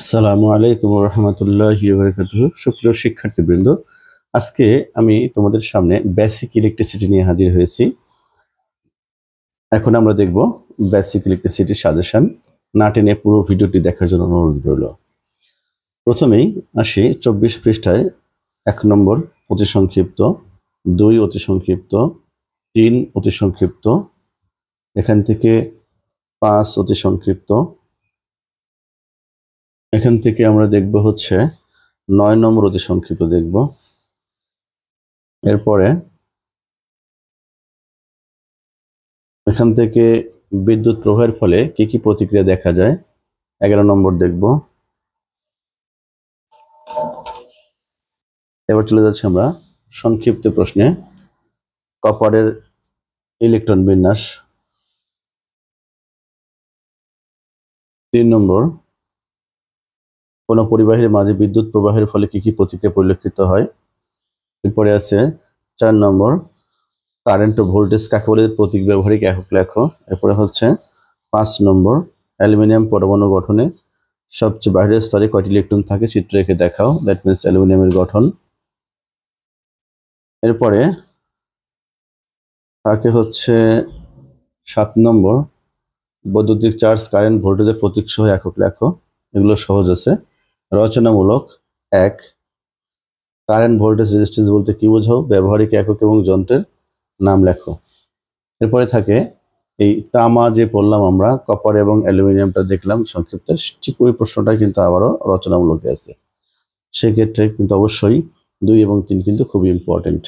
আসসালামু আলাইকুম ওয়া রাহমাতুল্লাহি ওয়া বারাকাতুহু। সুপ্রিয় শিক্ষার্থীবৃন্দ, আজকে আমি তোমাদের সামনে বেসিক ইলেকট্রিসিটি নিয়ে হাজির হয়েছি। এখন আমরা দেখব বেসিক ইলেকট্রিসিটি সাজেশন। না টেনে পুরো ভিডিওটি দেখার জন্য অনুরোধ রইল। প্রথমেই আসি 24 পৃষ্ঠায় 1 নম্বর অতি সংক্ষিপ্ত, 2 অতি সংক্ষিপ্ত, 3 অতি সংক্ষিপ্ত, এখান থেকে 5 অতি সংক্ষিপ্ত, এখান থেকে আমরা দেখব হচ্ছে 9 নম্বর অতি সংক্ষিপ্ত দেখব। এরপরে এখান থেকে বিদ্যুৎ প্রবাহের ফলে কি কি প্রতিক্রিয়া দেখা যায় 11 নম্বর দেখব। এবার চলে যাচ্ছি আমরা সংক্ষিপ্ত প্রশ্নে। কপারের ইলেকট্রন বিন্যাস। 3 নম্বর, কোন পরিবাহীর মাঝে বিদ্যুৎ প্রবাহের ফলে কি কি প্রতিক্রিয়া পরিলক্ষিত হয়। এরপরে আছে 4 নম্বর, কারেন্ট ও ভোল্টেজ কাকে বলে, প্রতীক ব্যবহারিক একক লেখো। এরপরে হচ্ছে 5 নম্বর, অ্যালুমিনিয়াম পরমাণু গঠনে সবচেয়ে বাইরের স্তরে কয়টি ইলেকট্রন থাকে চিত্র এঁকে দেখাও। দ্যাট মিনস অ্যালুমিনিয়ামের গঠন। এরপরে থাকে হচ্ছে 7 নম্বর, বৈদ্যুতিক চার্জ, কারেন্ট, ভোল্টেজের প্রতীক সহ একক লেখো। এগুলো সহজ আছে। রচনামূলক। 1, কারেন্ট ভোল্টেজ রেজিস্ট্যান্স বলতে কি বোঝাও, ব্যবহারিক একক এবং যন্ত্রের নাম লেখো। এরপরে থাকে এই তামা যে পড়লাম আমরা, কপার এবং অ্যালুমিনিয়ামটা দেখলাম সংক্ষিপ্ত, ঠিক ওই প্রশ্নটা কিন্তু আবারও রচনামূলকে আছে। সেক্ষেত্রে কিন্তু অবশ্যই 2 এবং 3 কিন্তু খুবই ইম্পর্টেন্ট।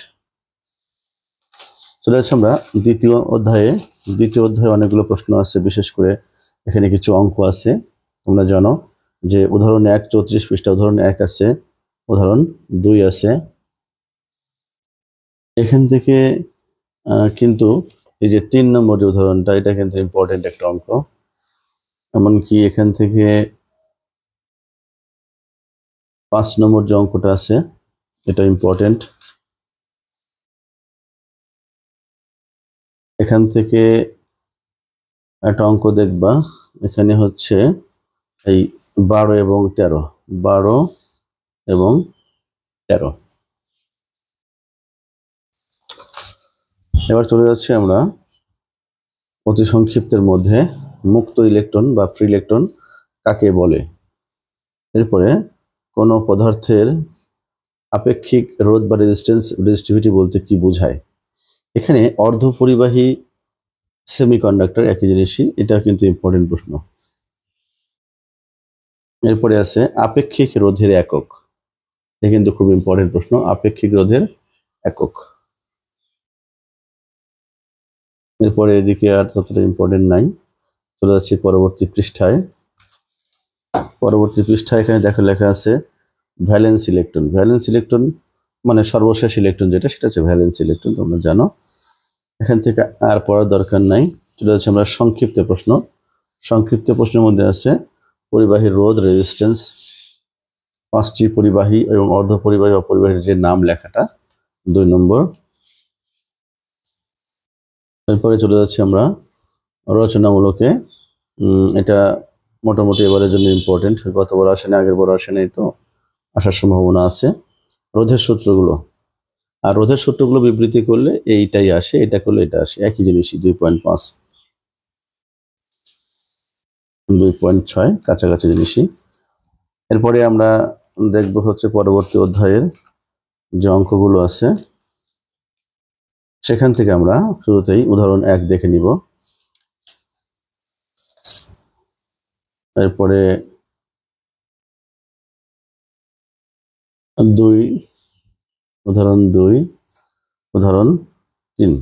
চলে যাচ্ছি আমরা দ্বিতীয় অধ্যায়ে। দ্বিতীয় অধ্যায়ে অনেকগুলো প্রশ্ন আছে, বিশেষ করে এখানে কিছু অঙ্ক আছে। তোমরা জানো যে উদাহরণ 1 34 পৃষ্ঠা, উদাহরণ 1 আছে, উদাহরণ 2 আছে। এখান থেকে কিন্তু এই যে 3 নম্বর যে উদাহরণটা, এটা কিন্তু ইম্পর্টেন্ট একটা অঙ্ক। এমনকি এখান থেকে 5 নম্বর যে অঙ্কটা আছে এটা ইম্পর্টেন্ট। এখান থেকে একটা অঙ্ক দেখবা, এখানে হচ্ছে এই 12 এবং 13, 12 এবং 13। এবার চলে যাচ্ছি আমরা অতি সংক্ষিপ্তের মধ্যে, মুক্ত ইলেকট্রন বা ফ্রি ইলেকট্রন কাকে বলে। এরপরে কোন পদার্থের আপেক্ষিক রোধ বা রেজিস্টিভিটি বলতে কি বোঝায়। এখানে অর্ধপরিবাহী, সেমিকন্ডাক্টর একই জিনিসই, এটা কিন্তু ইম্পর্টেন্ট প্রশ্ন। এরপরে আছে আপেক্ষিক রোধের একক, এটা কিন্তু খুব ইম্পর্টেন্ট প্রশ্ন, আপেক্ষিক রোধের একক। এরপরে এদিকে আর ততটা ইম্পর্টেন্ট নাই। চলে যাচ্ছি পরবর্তী পৃষ্ঠায়। পরবর্তী পৃষ্ঠায় এখানে লেখা আছে ভ্যালেন্স ইলেকট্রন। ভ্যালেন্স ইলেকট্রন মানে সর্বশেষ ইলেকট্রন যেটা, সেটা হচ্ছে ভ্যালেন্স ইলেকট্রন, তোমরা জানো। এখান থেকে আর পড়ার দরকার নাই। চলে যাচ্ছে আমরা সংক্ষিপ্ত প্রশ্ন। সংক্ষিপ্ত প্রশ্নের মধ্যে আছে পরিবাহী রোধ, রেজিস্ট্যান্স, 5টি পরিবাহী এবং অর্ধপরিবাহী অপরিবাহীর যে নাম লেখাটা, 2 নম্বর। এরপরে চলে যাচ্ছি আমরা রচনামূলকে। এটা মোটামুটি এবারের জন্য ইম্পর্টেন্ট, গতবার আসেনি, আগের বার আসেনি, তো আসার সম্ভাবনা আছে। রোধের সূত্রগুলো, আর রোধের সূত্রগুলো বিবৃতি করলে এইটাই আসে, এটা করলে এটা আসে, একই জিনিসই। 2.5, 2.6 কাছাকাছি জিনিসই। এরপরে আমরা দেখব হচ্ছে পরবর্তী অধ্যায়ের যে অঙ্কগুলো আছে, সেখান থেকে আমরা শুরুতেই উদাহরণ 1 দেখে নিব। এরপরে 2, উদাহরণ 2, উদাহরণ 3।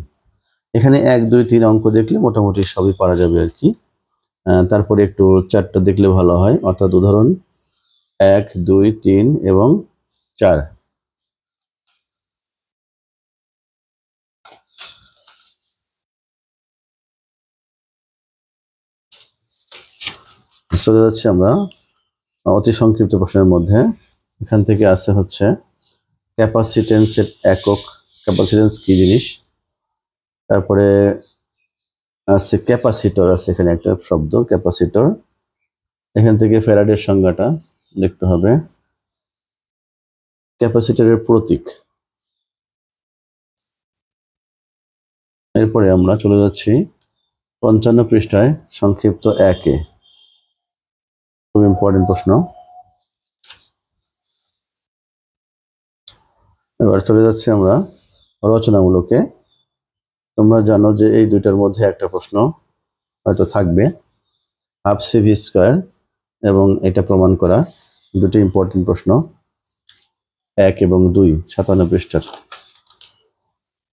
এখানে 1 2 3 অঙ্ক দেখলে মোটামুটি সবই পারা যাবে আর কি। তারপরে একটু 4টা দেখলে ভালো হয়, অর্থাৎ উদাহরণ 1 2 3 এবং 4। চলে যাচ্ছি আমরা অতি সংক্ষিপ্ত প্রশ্নের মধ্যে। এখান থেকে আছে হচ্ছে ক্যাপাসিটেন্সের একক, ক্যাপাসিটেন্স কি জিনিস। তারপরে আছে ক্যাপাসিটর, আছে এখানে একটা শব্দ ক্যাপাসিটর। এখান থেকে ফ্যারাডের সংজ্ঞাটা দেখতে হবে ক্যাপাসিটরের প্রতীক। এরপরে আমরা চলে যাচ্ছি 55 পৃষ্ঠায় সংক্ষিপ্ত 1-এ। খুব ইম্পর্টেন্ট প্রশ্ন। এবার চলে যাচ্ছি আমরা রচনামূলকে। তোমরা জানো যে এই দুইটার মধ্যে একটা প্রশ্ন হয়তো থাকবে, হাফ সিভি স্কয়ার এবং এটা প্রমাণ করা, দুটি ইম্পর্টেন্ট প্রশ্ন 1 এবং 2 57 পৃষ্ঠার।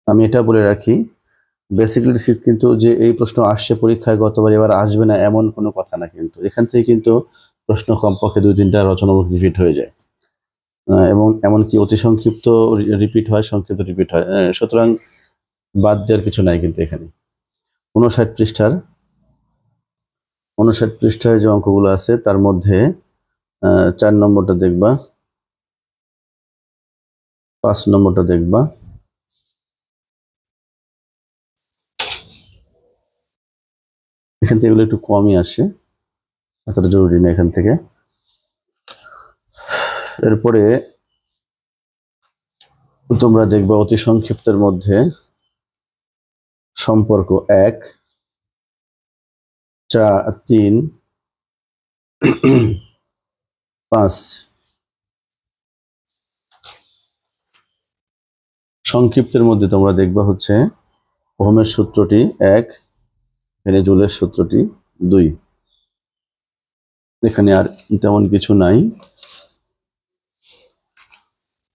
আমি এটা বলে রাখি, বেসিক্যালি শীত কিন্তু যে এই প্রশ্ন আসছে পরীক্ষায় গতবার এবার আসবে না এমন কোনো কথা না, কিন্তু এখান থেকে কিন্তু প্রশ্ন কমপক্ষে 2-3টা রচনামূলক রিপিট হয়ে যায় এবং এমনকি অতি সংক্ষিপ্ত রিপিট হয়, সংক্ষিপ্ত রিপিট হয়। সুতরাং বাদ দেওয়ার কিছু নাই কিন্তু এখানে। 59 পৃষ্ঠায় যে অঙ্কগুলো আছে তার মধ্যে 4 নম্বরটা দেখবা, 5 নম্বরটা দেখবা, এখান থেকে এগুলো একটু কমই আসে, এতটা জরুরি না এখান থেকে। এরপরে তোমরা দেখবা অতি সংক্ষিপ্তের মধ্যে সম্পর্ক 1, 4, 3, 5। সংক্ষিপ্তের মধ্যে তোমরা দেখবা হচ্ছে ওহমের সূত্রটি 1, এখানে জুলের সূত্রটি 2। এখানে আর তেমন কিছু নাই।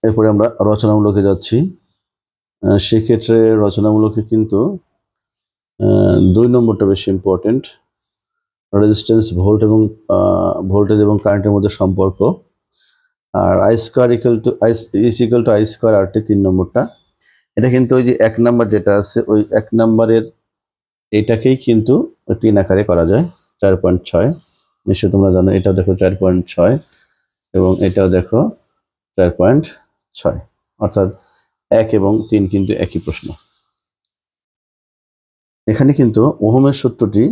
এরপরে আমরা রচনামূলকে যাচ্ছি। সেক্ষেত্রে রচনামূলকে কিন্তু 2 নম্বরটা বেশি ইম্পর্টেন্ট, রেজিস্ট্যান্স ভোল্টেজ এবং কারেন্টের মধ্যে সম্পর্ক। আর I square equal to I square RT 3 নম্বরটা। এটা কিন্তু ওই যে 1 নাম্বার যেটা আছে ওই 1 নাম্বারের এটাকেই কিন্তু 3 আকারে করা যায়, 4.6। নিশ্চয়ই তোমরা জানো, এটাও দেখো 4.6 এবং এটাও দেখো 4.6, অর্থাৎ 1 এবং 3 কিন্তু একই প্রশ্ন। এখানে কিন্তু ওহমের সূত্রটি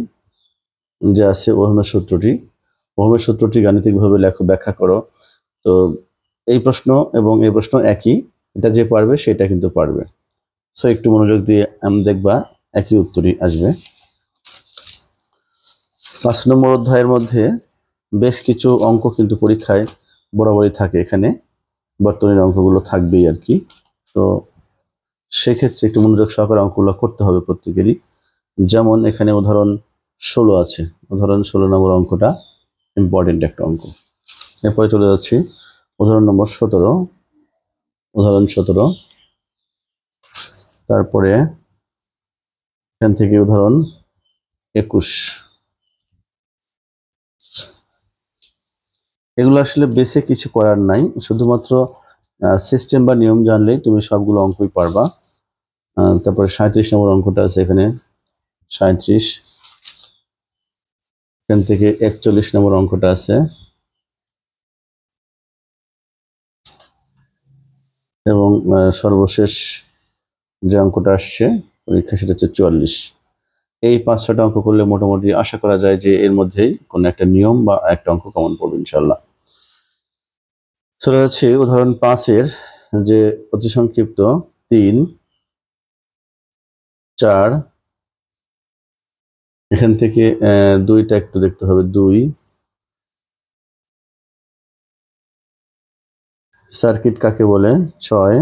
যে আছে, ওহমের সূত্রটি গাণিতিকভাবে ব্যাখ্যা করো। তো এই প্রশ্ন এবং এই প্রশ্ন একই, এটা যে পারবে সেটা কিন্তু পারবে। সো একটু মনোযোগ দিয়ে দেখবা একই উত্তরই আসবে। 5 নম্বর অধ্যায়ের মধ্যে বেশ কিছু অঙ্ক কিন্তু পরীক্ষায় বরাবরই থাকে, এখানে বর্তনীর অঙ্কগুলো থাকবেই আর কি। তো সেক্ষেত্রে একটু মনোযোগ সহকারে অঙ্কগুলো করতে হবে প্রত্যেকেরই। যেমন এখানে উদাহরণ 16 আছে, উদাহরণ 16 নম্বর অঙ্কটা ইম্পর্টেন্ট একটা অঙ্ক। এরপরে চলে যাচ্ছি উদাহরণ নম্বর 17, তারপরে এখান থেকে উদাহরণ 21। এগুলো আসলে বেসে কিছু করার নাই, শুধুমাত্র সিস্টেম বা নিয়ম জানলেই তুমি সবগুলো অঙ্কই পারবা। তারপরে 37 নম্বর অঙ্কটা আছে এখানে 37, এখান থেকে 41 নম্বর অঙ্কটা আছে এবং সর্বশেষ যে অঙ্কটা আসছে পরীক্ষা সেটা হচ্ছে 44। এই 5-6টা অঙ্ক করলে মোটামুটি আশা করা যায় যে এর মধ্যেই কোনো একটা নিয়ম বা একটা অঙ্ক কমন পড়বে ইনশাল্লাহ। চলে যাচ্ছে উদাহরণ 5-এর যে অতি সংক্ষিপ্ত 3, 4, এখান থেকে 2টা একটু দেখতে হবে, 2, সার্কিট কাকে বলে 6,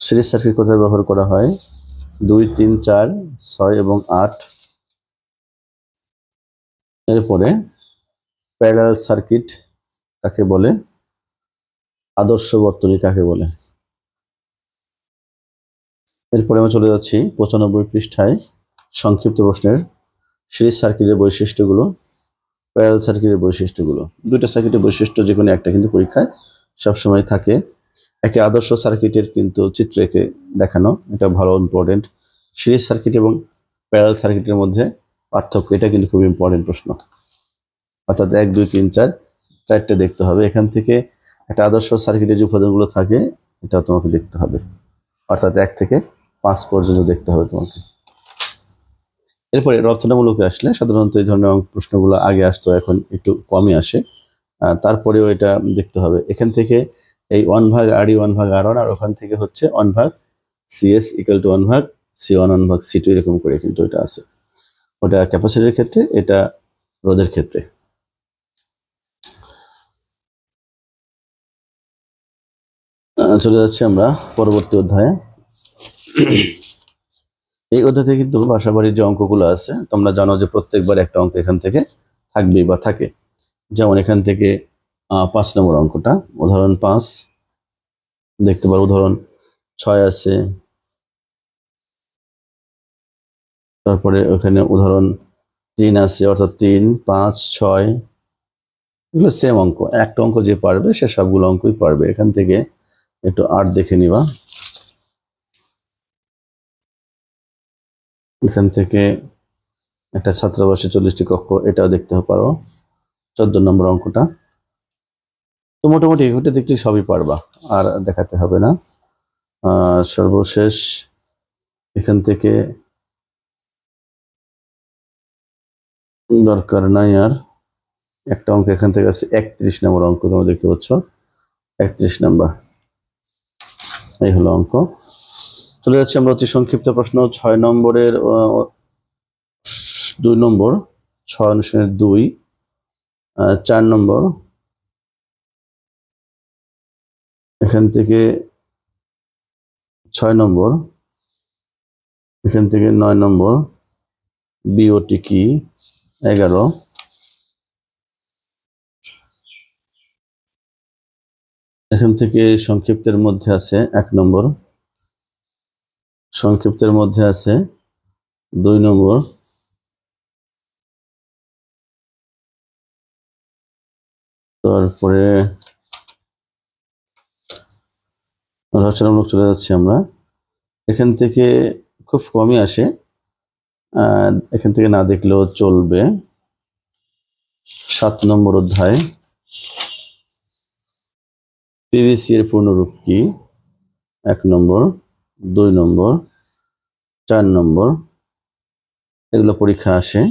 সিরিজ সার্কিট কোথায় ব্যবহার করা হয় 2, 3, 4, 6 এবং 8। এরপরে প্যারালাল সার্কিট কাকে বলে, আদর্শ বর্তনী কাকে বলে। এরপরে আমরা চলে যাচ্ছি 95 পৃষ্ঠায় সংক্ষিপ্ত প্রশ্নের সিরিজ সার্কিটের বৈশিষ্ট্যগুলো, প্যারালাল সার্কিটের বৈশিষ্ট্যগুলো। দুইটা সার্কিটের বৈশিষ্ট্য যে কোনো একটা কিন্তু পরীক্ষায় সবসময় থাকে। একটি আদর্শ সার্কিটের কিন্তু চিত্র এঁকে দেখানো, এটা ভালো ইম্পর্টেন্ট। সিরিজ সার্কিট এবং প্যারালাল সার্কিটের মধ্যে পার্থক্য, এটা কিন্তু খুব ইম্পর্টেন্ট প্রশ্ন। অর্থাৎ 1, 2, 3, 4 চারটে দেখতে হবে। এখান থেকে একটা আদর্শ সার্কিটের যে উপাদানগুলো থাকে এটা তোমাকে দেখতে হবে, অর্থাৎ 1 থেকে 5 পর্যন্ত দেখতে হবে তোমাকে। এরপরে রচনামূলকে আসলে সাধারণত এই ধরনের প্রশ্নগুলো আগে আসতো, এখন একটু কমই আসে। তারপরেও এটা দেখতে হবে, এখান থেকে এই 1/RE 1/R1, আর ওখান থেকে হচ্ছে 1/CS equal to 1/C1 1/C2 এরকম করে কিন্তু এটা আছে। ওটা ক্যাপাসিটরের ক্ষেত্রে, এটা রোধের ক্ষেত্রে। চলে যাচ্ছি আমরা পরবর্তী অধ্যায়ে। এই অধ্যায় থেকে কিন্তু বাসাবাড়ির যে অঙ্কগুলো আছে, তোমরা জানো যে প্রত্যেকবার একটা অঙ্ক এখান থেকে থাকবেই বা থাকে। যেমন এখান থেকে 5 নম্বর অঙ্কটা, উদাহরণ 5 দেখতে পারো, উদাহরণ 6 আছে, তারপরে ওখানে উদাহরণ 3 আছে, অর্থাৎ 3, 5, 6 এগুলো সেম অঙ্ক। একটা অঙ্ক যে পারবে সে সবগুলো অঙ্কই পারবে। এখান থেকে একটু 8 দেখে নিবা। এখান থেকে একটা ছাত্রাবাসে 40টি কক্ষ, এটাও দেখতে পারো, 14 নম্বর অঙ্কটা। তো মোটামুটি এগুলো দেখলে সবই পারবা, আর দেখাতে হবে না। সর্বশেষ এখান থেকে দরকার নাই আর, একটা অঙ্ক এখান থেকে আছে 31 নম্বর অঙ্ক, তোমরা দেখতে পাচ্ছ 31 নম্বর, এই হলো অঙ্ক। চলে যাচ্ছে আমরা অতি সংক্ষিপ্ত প্রশ্ন 6 নম্বরের 2 নম্বর, 6 অনুসারে 2, 4 নম্বর, এখান থেকে 6 নম্বর, এখান থেকে 9 নম্বর, বিওটি কি 11, এখান থেকে সংক্ষিপ্তের মধ্যে আছে 1 নম্বর, সংক্ষিপ্তের মধ্যে আছে 2 নম্বর, তারপরে রচনামূলক চলে যাচ্ছি আমরা। এখান থেকে খুব কমই আসে, এখান থেকে না দেখলেও চলবে। 7 নম্বর অধ্যায়, পিভিসি এর পূর্ণরূপ কি 1 নম্বর, 2 নম্বর, 4 নম্বর, এগুলো পরীক্ষা আসে।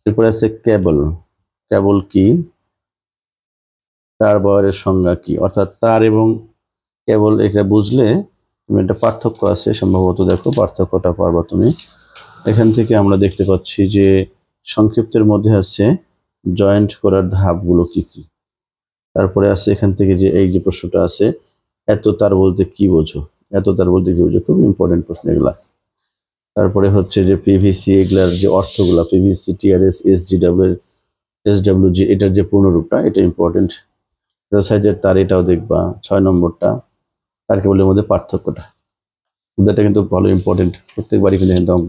এরপরে আছে কেবল, কেবল কি, তার বয়ের সংজ্ঞা কি, অর্থাৎ তার এবং কেবল এটা বুঝলে তুমি একটা পার্থক্য আছে সম্ভবত, দেখো পার্থক্যটা পারবা তুমি। এখান থেকে আমরা দেখতে পাচ্ছি যে সংক্ষিপ্তের মধ্যে আছে জয়েন্ট করার ধাপগুলো কি কি। তারপরে আছে এখান থেকে যে এই যে প্রশ্নটা আছে, এত তার বলতে কি বোঝো, এত তার বলতে কি বোঝো, খুব ইম্পর্টেন্ট প্রশ্ন এগুলা। তারপরে হচ্ছে যে পিভিসি, এগুলার যে অর্থগুলা, পিভিসি, টিআরএস, এসডব্লিউজি, এটার যে পূর্ণরূপটা, এটা ইম্পর্টেন্ট। সাইজের তার, এটাও দেখবা। 6 নম্বরটা তার কেবলের মধ্যে পার্থক্যটা, এটা কিন্তু ভালো ইম্পর্টেন্ট, প্রত্যেকবারই কিন্তু একদম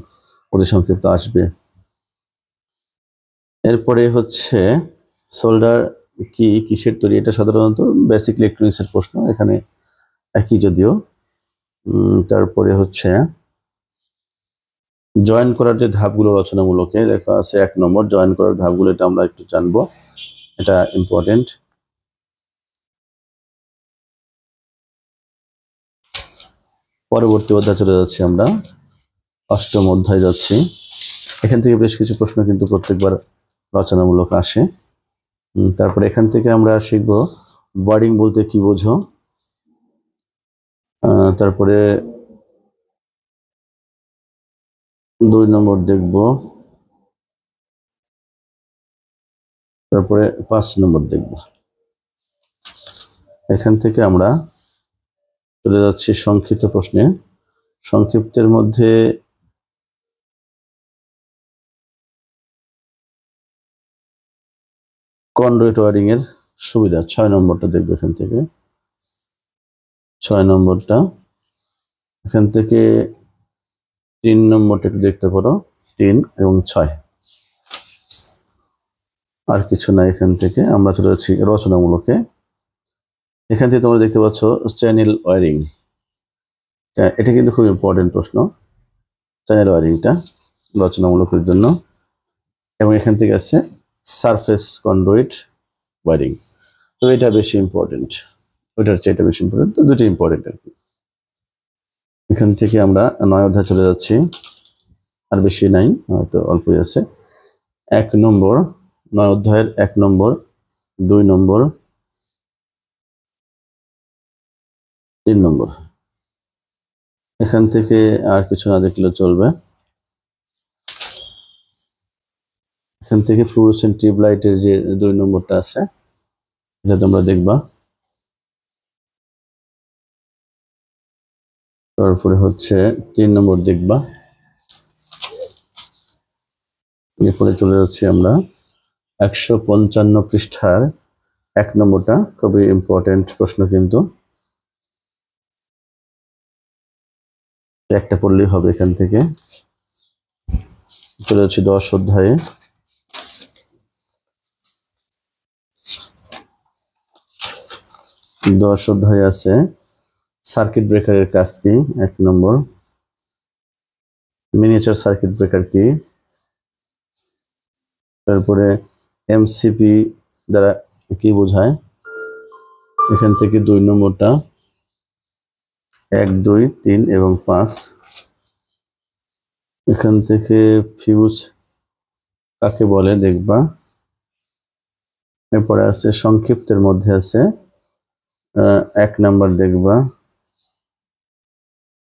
অতি সংক্ষিপ্ত আসবে। এরপরে হচ্ছে সোল্ডার কি, কিসের তৈরি, এটা সাধারণত বেসিক ইলেকট্রনিক্সের প্রশ্ন, এখানে একই যদিও। তারপরে হচ্ছে জয়েন করার যে ধাপগুলো রচনামূলকে দেখা আছে 1 নম্বর, জয়েন করার ধাপগুলো, এটা আমরা একটু জানবো, এটা ইম্পর্টেন্ট। পরবর্তী অধ্যায় চলে যাচ্ছি আমরা, 8ম অধ্যায় যাচ্ছি। এখান থেকে বেশ কিছু প্রশ্ন কিন্তু প্রত্যেকবার রচনামূলক আসে। তারপরে এখান থেকে আমরা শিখব ওয়ার্ডিং বলতে কি বোঝো। তারপরে 2 নম্বর দেখব, তারপরে 5 নম্বর দেখব। এখান থেকে আমরা চলে যাচ্ছি সংক্ষিপ্ত প্রশ্নে। সংক্ষিপ্তের মধ্যে কন্ডুইট ওয়ারিং এর সুবিধা, 6 নম্বরটা দেখবো এখান থেকে। 6 নম্বরটা, এখান থেকে 3 নম্বরটা একটু দেখতে পারো, 3 এবং 6, আর কিছু না। এখান থেকে আমরা চলে যাচ্ছি রচনামূলকে। এখান থেকে তোমরা দেখতে পাচ্ছ চ্যানেল ওয়ারিং, এটা কিন্তু খুব ইম্পর্টেন্ট প্রশ্ন, চ্যানেল ওয়ারিংটা রচনামূলকের জন্য। এবং এখান থেকে আছে সারফেস কন্ডুইট ওয়ারিং, তো এটা বেশি ইম্পর্টেন্ট, ওইটার চেয়ে এটা বেশি ইম্পর্টেন্ট, তো দুটো ইম্পর্টেন্ট আর কি। এখান থেকে আমরা 9 অধ্যায় চলে যাচ্ছি। আর বেশি নাই, হয়তো অল্পই আছে। 1 নম্বর 9 অধ্যায়ের 1 নম্বর, 2 নম্বর, 3 নম্বর। এখান থেকে আর কিছু না দেখলেও চলবে। এখান থেকে ফ্লুরোসেন্ট টিউব লাইটের যে 2 নম্বরটা আছে এটা তোমরা দেখবা। তারপরে হচ্ছে 3 নম্বর দেখবা। এরপরে চলে যাচ্ছি আমরা 155 পৃষ্ঠার 1 নম্বরটা, খুবই ইম্পর্টেন্ট প্রশ্ন, কিন্তু একটা পড়লেই হবে। এখান থেকে চলে যাচ্ছি 10 অধ্যায়ে। 10 অধ্যায়ে আছে সার্কিট ব্রেকারের কাজ কি, 1 নম্বর। মিনিয়েচার সার্কিট ব্রেকার কি, তারপরে এমসিপি দ্বারা কি বোঝায়, এখান থেকে 2 নম্বরটা, 1, 2, 3 এবং 5। এখান থেকে ফিউজ কাকে বলে দেখবা। এরপরে আছে সংক্ষিপ্তের মধ্যে আছে 1 নাম্বার দেখবা,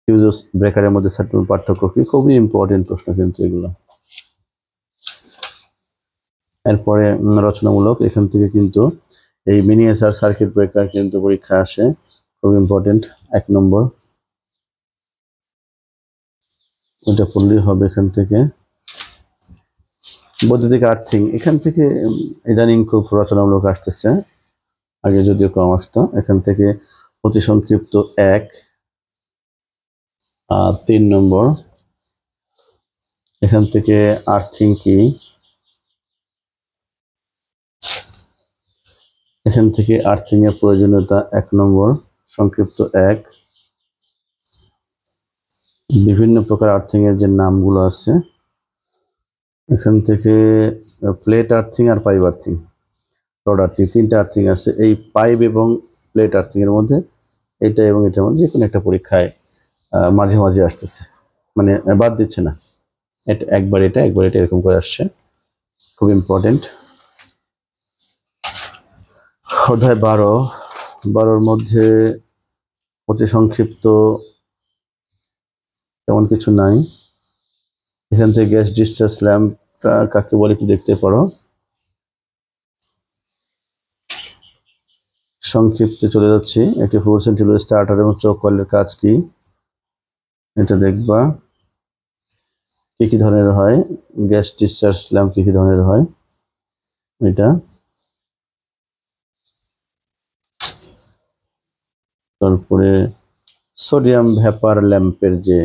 ফিউজ ব্রেকারের মধ্যে পার্থক্য কি, খুবই ইম্পর্টেন্ট প্রশ্ন কিন্তু এগুলো। এরপরে রচনামূলক, এখান থেকে কিন্তু এই মিনিয়েচার সার্কিট ব্রেকার কিন্তু পরীক্ষা আসে, খুব ইম্পর্টেন্ট, 1 নম্বর। এটা পড়লেই হবে। এখান থেকে বৈদ্যুতিক আর্থিং, এখান থেকে ইদানিং খুব রচনামূলক আসতেছে, আগে যদিও কম আসতো। এখান থেকে অতি সংক্ষিপ্ত 1 আর 3 নম্বর। এখান থেকে আর্থিং কি, এখান থেকে আর্থিং এর প্রয়োজনীয়তা 1 নম্বর, সংক্ষিপ্ত 1। বিভিন্ন প্রকার আর্থিং এর যে নামগুলো আছে, এখান থেকে প্লেট আর্থিং আর পাইপ আর্থিং, রড আর্থিং, 3টা আর্থিং আছে। এই পাইপ এবং প্লেট আর্থিং এর মধ্যে এটা এবং এটার মধ্যে যে কোনো একটা পরীক্ষায় মাঝে মাঝে আসতেছে, মানে বাদ দিচ্ছে না, এটা একবার এটা একবার এটা এরকম করে আসছে, খুব ইম্পর্টেন্ট। অধ্যায় 12-12 মধ্যে অতি সংক্ষিপ্ত তেমন কিছু নাই। এখান থেকে গ্যাস ডিসচার্জ ল্যাম্পটা কাকে বলে একটু দেখতে পারো। সংক্ষিপ্তে চলে যাচ্ছি, একটি ফ্লুরোসেন্ট টিউবের স্টার্টার এবং চোখ কয়েলের কাজ কি, এটা দেখবা। কি কি ধরনের হয়, গ্যাস ডিসচার্জ ল্যাম্প কি কি ধরনের হয়, এটা। তারপরে সোডিয়াম ভ্যাপার ল্যাম্পের যে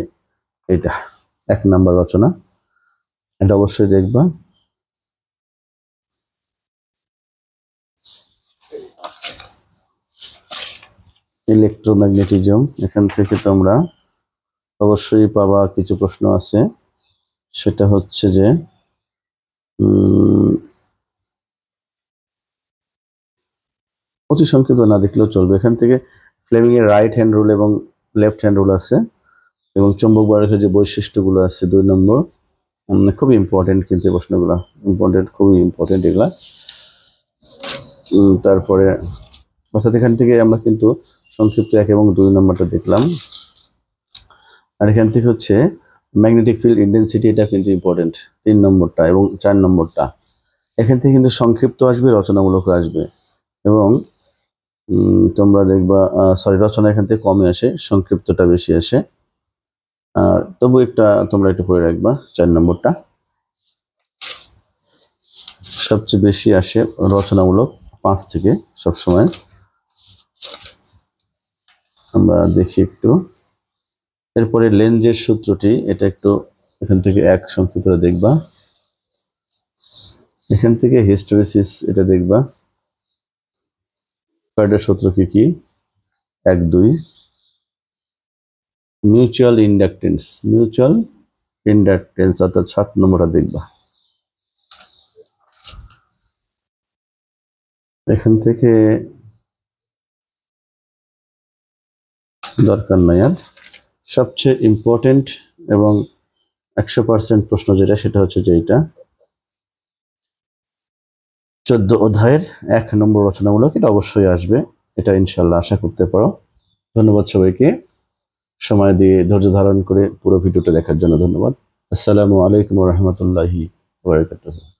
এটা 1 নাম্বার রচনা, এটা অবশ্যই দেখবা। ইলেকট্রোম্যাগনেটিজম, এখান থেকে তোমরা অবশ্যই পাবা কিছু প্রশ্ন আছে, সেটা হচ্ছে যে অতি সংক্ষিপ্ত না দেখলেও চলবে। এখান থেকে ফ্লেমিং এর রাইট হ্যান্ড রুল এবং লেফট হ্যান্ড রুল আছে, এবং চৌম্বক বরাকের যে বৈশিষ্ট্যগুলো আছে 2 নম্বর, খুবই ইম্পর্টেন্ট কিন্তু এই প্রশ্নগুলো, ইম্পর্টেন্ট, খুবই ইম্পর্টেন্ট এগুলা। তারপরে অর্থাৎ এখান থেকে আমরা কিন্তু সংক্ষিপ্ত 1 এবং 2 নম্বরটা দেখলাম। আর এখান থেকে হচ্ছে ম্যাগনেটিক ফিল্ড ইন্টেন্সিটি, এটা কিন্তু ইম্পর্টেন্ট, 3 নম্বরটা এবং 4 নম্বরটা। এখান থেকে কিন্তু সংক্ষিপ্ত আসবে, রচনামূলক আসবে, এবং তোমরা দেখবা রচনা এখান থেকে কমে আসে, সংক্ষিপ্তটা বেশি আসে। আর তবু তোমরা একটু পড়ে রাখবা, 4 নম্বরটা সবচেয়ে বেশি আসে, রচনামূলক 5 থেকে সবসময়। আমরা দেখি একটু। এরপরে লেঞ্জের সূত্রটি, এটা একটু এখান থেকে 1 সংক্ষিপ্ত দেখবা। এখান থেকে হিস্টেরিসিস, এটা দেখবা। ফ্যারাডের সূত্র কি 1, 2। মিউচুয়াল ইন্ডাকটেন্স অর্থাৎ 7 নম্বরটা দেখবা। এখান থেকে দরকার নাই আর। সবচেয়ে ইম্পর্টেন্ট এবং 100% প্রশ্ন যেটা সেটা হচ্ছে যে এটা 14 অধ্যায়ের 1 নম্বর রচনামূলক, এটা অবশ্যই আসবে, এটা ইনশাল্লাহ আশা করতে পারো। ধন্যবাদ সবাইকে, সময় দিয়ে ধৈর্য ধারণ করে পুরো ভিডিওটা দেখার জন্য ধন্যবাদ। আসসালামু আলাইকুম ওয়া রাহমাতুল্লাহি ওয়া বারাকাতুহু।